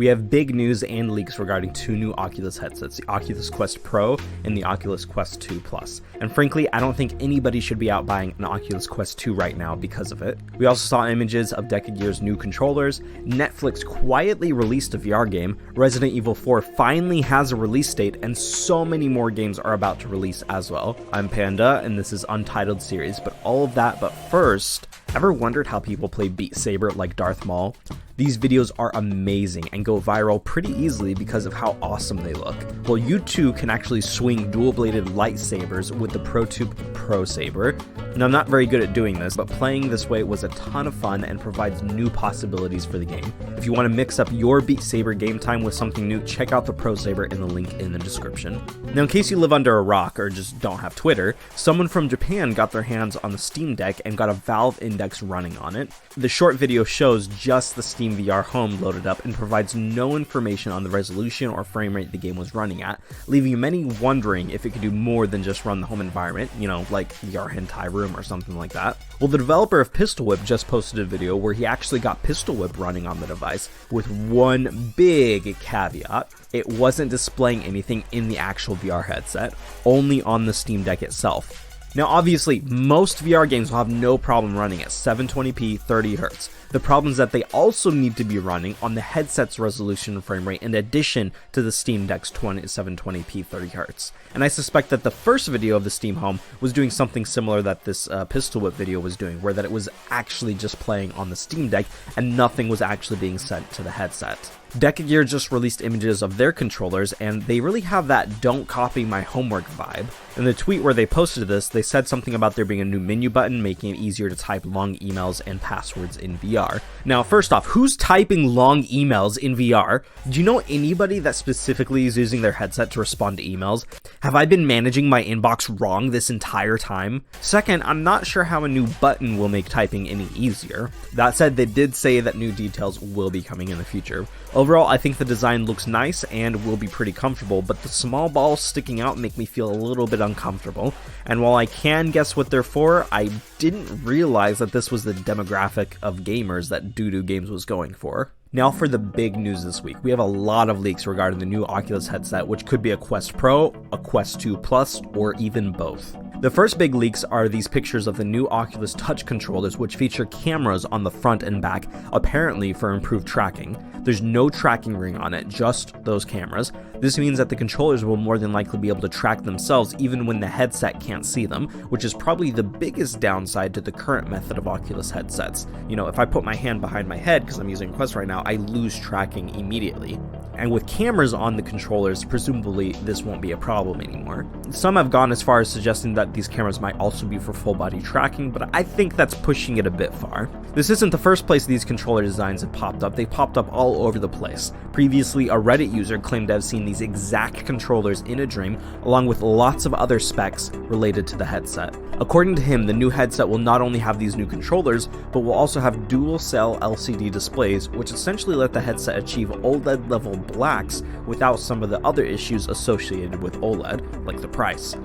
we have big news and leaks regarding two new Oculus headsets, the Oculus Quest Pro and the Oculus Quest 2 Plus. And frankly, I don't think anybody should be out buying an Oculus Quest 2 right now because of it. We also saw images of Deca Gear's new controllers, Netflix quietly released a VR game, Resident Evil 4 finally has a release date, and so many more games are about to release as well. I'm Panda, and this is Untitled Series, but all of that, but first, ever wondered how people play Beat Saber like Darth Maul? These videos are amazing and go viral pretty easily because of how awesome they look. Well, you too can actually swing dual-bladed lightsabers with the Protube Prosaber. Now, I'm not very good at doing this, but playing this way was a ton of fun and provides new possibilities for the game. If you want to mix up your Beat Saber game time with something new, check out the Prosaber in the link in the description. Now, in case you live under a rock or just don't have Twitter, someone from Japan got their hands on the Steam Deck and got a Valve Index running on it. The short video shows just the Steam VR Home loaded up and provides no information on the resolution or frame rate the game was running at, leaving many wondering if it could do more than just run the home environment, you know, like VR Hentai Room or something like that. Well, the developer of Pistol Whip just posted a video where he actually got Pistol Whip running on the device with one big caveat. It wasn't displaying anything in the actual VR headset, only on the Steam Deck itself. Now, obviously, most VR games will have no problem running at 720p 30Hz. The problem is that they also need to be running on the headset's resolution and frame rate in addition to the Steam Deck's 720p 30Hz. And I suspect that the first video of the Steam Home was doing something similar that this Pistol Whip video was doing, where that it was actually just playing on the Steam Deck and nothing was actually being sent to the headset. Deca Gear just released images of their controllers, and they really have that don't copy my homework vibe. In the tweet where they posted this, they said something about there being a new menu button making it easier to type long emails and passwords in VR. Now, first off, who's typing long emails in VR? Do you know anybody that specifically is using their headset to respond to emails? Have I been managing my inbox wrong this entire time? Second, I'm not sure how a new button will make typing any easier. That said, they did say that new details will be coming in the future. Overall, I think the design looks nice and will be pretty comfortable, but the small balls sticking out make me feel a little bit uncomfortable. And while I can guess what they're for, I didn't realize that this was the demographic of gamers that Doo-Doo Games was going for. Now for the big news this week. We have a lot of leaks regarding the new Oculus headset, which could be a Quest Pro, a Quest 2 Plus, or even both. The first big leaks are these pictures of the new Oculus Touch controllers, which feature cameras on the front and back, apparently for improved tracking. There's no tracking ring on it, just those cameras. This means that the controllers will more than likely be able to track themselves even when the headset can't see them, which is probably the biggest downside to the current method of Oculus headsets. You know, if I put my hand behind my head, because I'm using Quest right now, I lose tracking immediately. And with cameras on the controllers, presumably this won't be a problem anymore. Some have gone as far as suggesting that these cameras might also be for full body tracking, but I think that's pushing it a bit far. This isn't the first place these controller designs have popped up. They've popped up all over the place. Previously, a Reddit user claimed to have seen these exact controllers in a dream, along with lots of other specs related to the headset. According to him, the new headset will not only have these new controllers, but will also have dual-cell LCD displays, which essentially let the headset achieve OLED-level blacks without some of the other issues associated with OLED, like the price.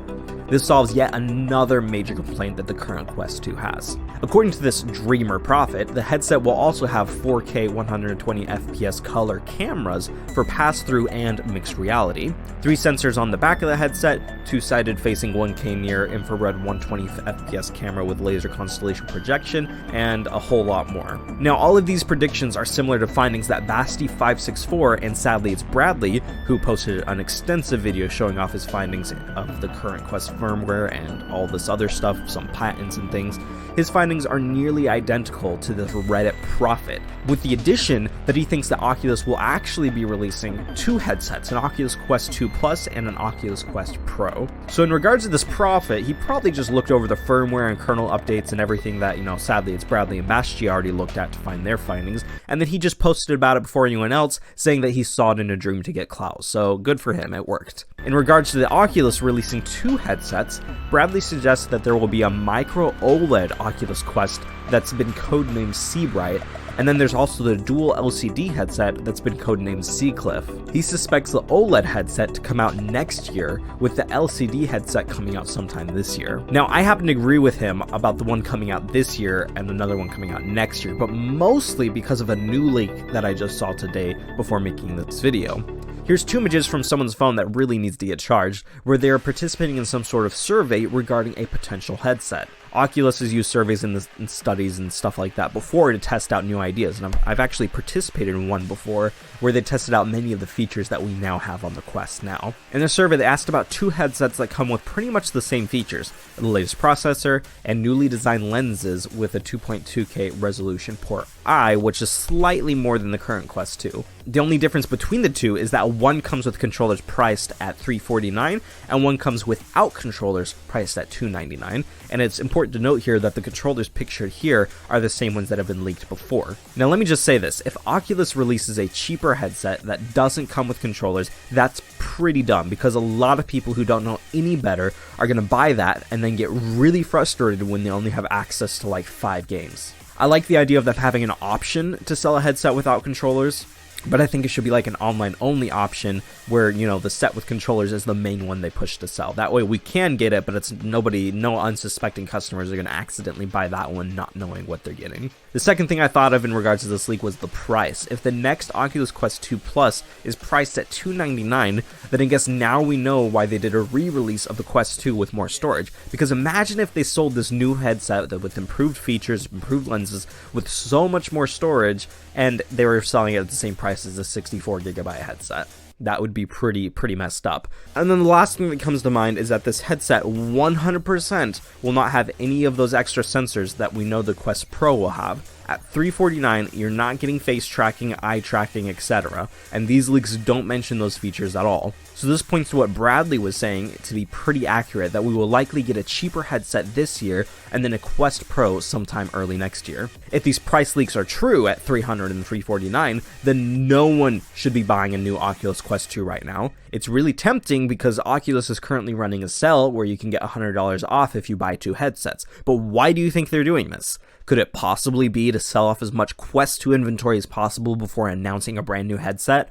This solves yet another major complaint that the current Quest 2 has. According to this dreamer prophet, the headset will also have 4K 120fps color cameras for pass-through and mixed reality, 3 sensors on the back of the headset, 2-sided facing 1K near infrared 120fps camera with laser constellation projection, and a whole lot more. Now, all of these predictions are similar to findings that Basti564 and sadly it's Bradley, who posted an extensive video showing off his findings of the current Quest firmware and all this other stuff, some patents and things. His findings are nearly identical to this Reddit prophet, with the addition that he thinks that Oculus will actually be releasing 2 headsets, an Oculus Quest 2 Plus and an Oculus Quest Pro. So in regards to this prophet, he probably just looked over the firmware and kernel updates and everything that, sadly it's Bradley and Basti already looked at to find their findings, and then he just posted about it before anyone else, saying that he saw it in a dream to get clout. So good for him, it worked. In regards to the Oculus releasing 2 headsets, Bradley suggests that there will be a micro OLED Oculus Quest that's been codenamed Seabright, And then there's also the dual LCD headset that's been codenamed Seacliff. He suspects the OLED headset to come out next year, with the LCD headset coming out sometime this year. Now, I happen to agree with him about the one coming out this year and another one coming out next year, but mostly because of a new leak that I just saw today before making this video. Here's two images from someone's phone that really needs to get charged, where they are participating in some sort of survey regarding a potential headset. Oculus has used surveys in studies and stuff like that before to test out new ideas, and I've actually participated in one before where they tested out many of the features that we now have on the Quest now. In the survey, they asked about two headsets that come with pretty much the same features, the latest processor and newly designed lenses with a 2.2K resolution port I, which is slightly more than the current Quest 2. The only difference between the two is that one comes with controllers priced at $349 and one comes without controllers priced at $299, and it's important to note here that the controllers pictured here are the same ones that have been leaked before. Now let me just say this, if Oculus releases a cheaper headset that doesn't come with controllers, that's pretty dumb, because a lot of people who don't know any better are going to buy that and then get really frustrated when they only have access to like 5 games. I like the idea of them having an option to sell a headset without controllers, but I think it should be like an online-only option where, you know, the set with controllers is the main one they push to sell. That way we can get it, but it's no unsuspecting customers are going to accidentally buy that one not knowing what they're getting. The second thing I thought of in regards to this leak was the price. If the next Oculus Quest 2 Plus is priced at $299, then I guess now we know why they did a re-release of the Quest 2 with more storage. Because imagine if they sold this new headset with improved features, improved lenses, with so much more storage, and they were selling it at the same price as a 64GB headset. That would be pretty messed up. And then the last thing that comes to mind is that this headset 100% will not have any of those extra sensors that we know the Quest Pro will have. At $349, you're not getting face tracking, eye tracking, etc. And these leaks don't mention those features at all. So this points to what Bradley was saying to be pretty accurate, that we will likely get a cheaper headset this year and then a Quest Pro sometime early next year. If these price leaks are true at $300 and $349, then no one should be buying a new Oculus Quest 2 right now. It's really tempting because Oculus is currently running a sale where you can get $100 off if you buy 2 headsets. But why do you think they're doing this? Could it possibly be to sell off as much Quest 2 inventory as possible before announcing a brand new headset?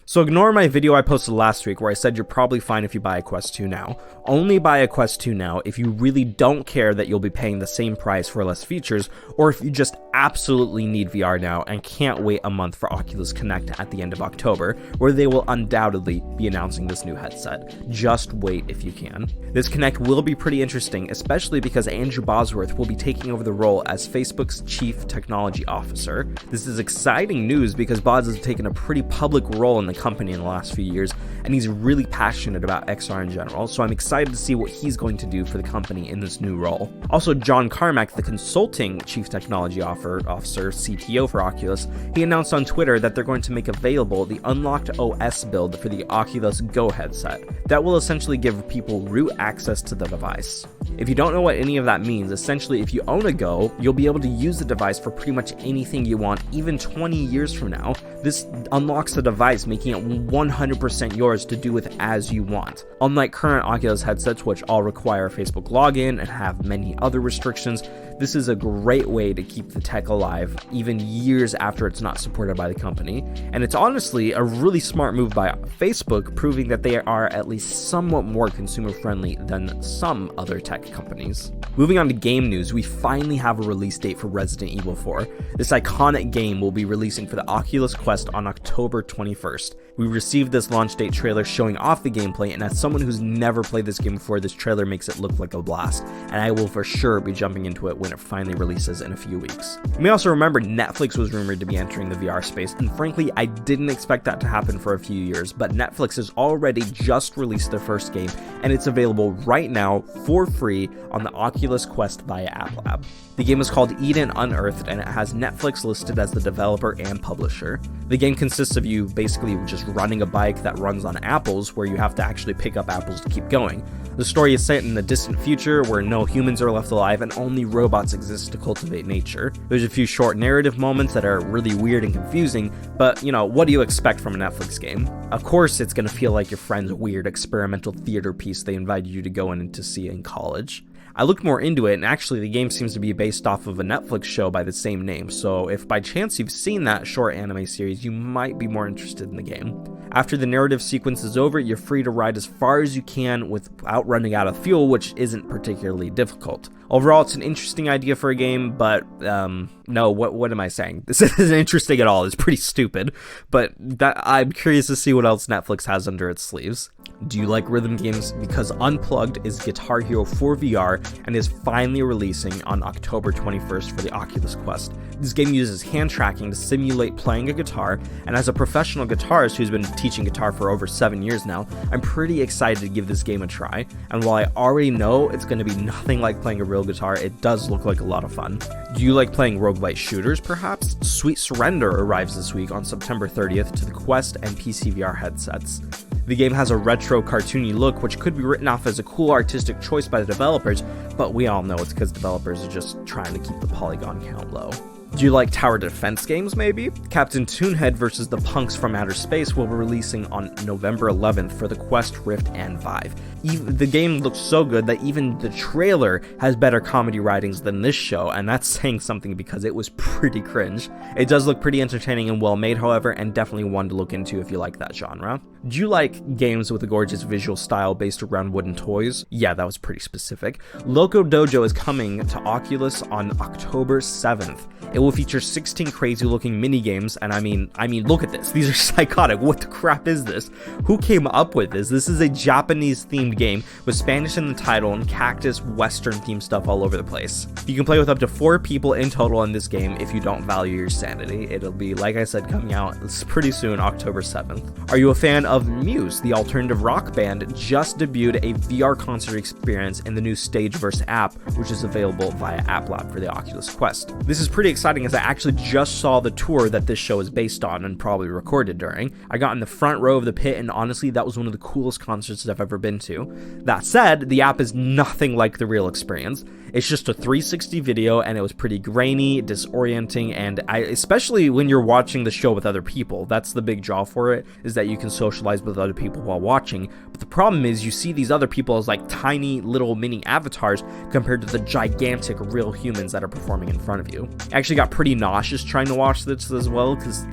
So ignore my video I posted last week where I said you're probably fine if you buy a Quest 2 now. Only buy a Quest 2 now if you really don't care that you'll be paying the same price for less features, or if you just absolutely need VR now and can't wait a month for Oculus Connect at the end of October, where they will undoubtedly be announcing this new headset. Just wait if you can. This Connect will be pretty interesting, especially because Andrew Bosworth will be taking over the role as Facebook's Chief Technology Officer. This is exciting news because Boz has taken a pretty public role in the company in the last few years, and he's really passionate about XR in general, so I'm excited to see what he's going to do for the company in this new role. Also, John Carmack, the consulting Chief Technology Officer, CTO for Oculus, he announced on Twitter that they're going to make available the Unlocked OS build for the Oculus Go headset. That will essentially give people root access to the device. If you don't know what any of that means, essentially if you own a Go, you'll be able to use the device for pretty much anything you want, even 20 years from now. This unlocks the device, making it 100% yours to do with as you want. Unlike current Oculus headsets, which all require a Facebook login and have many other restrictions, this is a great way to keep the tech alive, even years after it's not supported by the company. And it's honestly a really smart move by Facebook, proving that they are at least somewhat more consumer friendly than some other tech companies. Moving on to game news, we finally have a release date for Resident Evil 4. This iconic game will be releasing for the Oculus Quest on October 21st. We received this launch date trailer showing off the gameplay, and as someone who's never played this game before, this trailer makes it look like a blast, and I will for sure be jumping into it when it finally releases in a few weeks. You may also remember Netflix was rumored to be entering the VR space, and frankly, I didn't expect that to happen for a few years, but Netflix has already just released their first game, and it's available right now for free on the Oculus Quest via App Lab. The game is called Eden Unearthed, and it has Netflix listed as the developer and publisher. The game consists of you basically just running a bike that runs on apples, where you have to actually pick up apples to keep going. The story is set in the distant future where no humans are left alive and only robots exist to cultivate nature. There's a few short narrative moments that are really weird and confusing, but you know, what do you expect from a Netflix game? Of course it's gonna feel like your friend's weird experimental theater piece they invited you to go in to see in college. I looked more into it, and actually the game seems to be based off of a Netflix show by the same name, so if by chance you've seen that short anime series, you might be more interested in the game. After the narrative sequence is over, you're free to ride as far as you can without running out of fuel, which isn't particularly difficult. Overall, it's an interesting idea for a game, but, no, what am I saying? This isn't interesting at all. It's pretty stupid, but I'm curious to see what else Netflix has under its sleeves. Do you like rhythm games? Because Unplugged is Guitar Hero for VR and is finally releasing on October 21st for the Oculus Quest. This game uses hand tracking to simulate playing a guitar, and as a professional guitarist who's been teaching guitar for over 7 years now, I'm pretty excited to give this game a try, and while I already know it's going to be nothing like playing a real guitar, it does look like a lot of fun. Do you like playing roguelite shooters, perhaps? Sweet Surrender arrives this week on September 30th to the Quest and PC VR headsets. The game has a retro cartoony look, which could be written off as a cool artistic choice by the developers, but we all know it's because developers are just trying to keep the polygon count low. Do you like tower defense games, maybe? Captain Toonhead vs. the Punks from Outer Space will be releasing on November 11th for the Quest, Rift, and Vive. The game looks so good that even the trailer has better comedy writings than this show, and that's saying something because it was pretty cringe. It does look pretty entertaining and well made, however, and definitely one to look into if you like that genre. Do you like games with a gorgeous visual style based around wooden toys? Yeah, that was pretty specific. Loco Dojo is coming to Oculus on October 7th. It will feature 16 crazy looking mini games, and I mean, look at this. These are psychotic. What the crap is this? Who came up with this? This is a Japanese themed game with Spanish in the title and cactus western themed stuff all over the place. You can play with up to 4 people in total in this game if you don't value your sanity. It'll be, like I said, coming out pretty soon, October 7th. Are you a fan of Muse? The alternative rock band just debuted a VR concert experience in the new Stageverse app, which is available via App Lab for the Oculus Quest. This is pretty exciting as I actually just saw the tour that this show is based on and probably recorded during. I got in the front row of the pit, and honestly, that was one of the coolest concerts I've ever been to. That said, the app is nothing like the real experience. It's just a 360 video, and it was pretty grainy, disorienting, and especially when you're watching the show with other people. That's the big draw for it, is that you can socialize with other people while watching. But the problem is you see these other people as like tiny little mini avatars compared to the gigantic real humans that are performing in front of you. I actually got pretty nauseous trying to watch this as well, because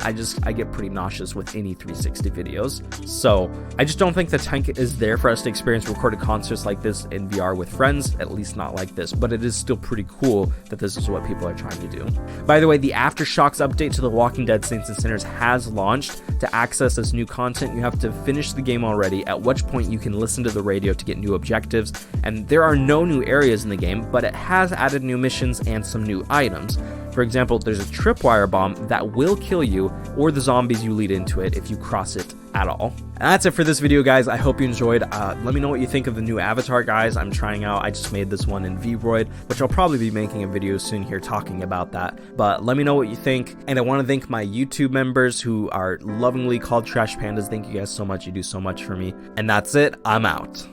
I get pretty nauseous with any 360 videos. So I just don't think the tank is there for us to experience recorded concerts like this in VR with friends, at least not like this. But it is still pretty cool that this is what people are trying to do. By the way, the Aftershocks update to The Walking Dead Saints and Sinners has launched. To access this new content, you have to finish the game already, at which point you can listen to the radio to get new objectives, and there are no new areas in the game, but it has added new missions and some new items. For example, there's a tripwire bomb that will kill you or the zombies you lead into it if you cross it at all. And that's it for this video, guys. I hope you enjoyed. Let me know what you think of the new avatar, guys. I'm trying out. I just made this one in VRoid, which I'll probably be making a video soon here talking about that. But let me know what you think. And I want to thank my YouTube members who are lovingly called Trash Pandas. Thank you guys so much. You do so much for me. And that's it. I'm out.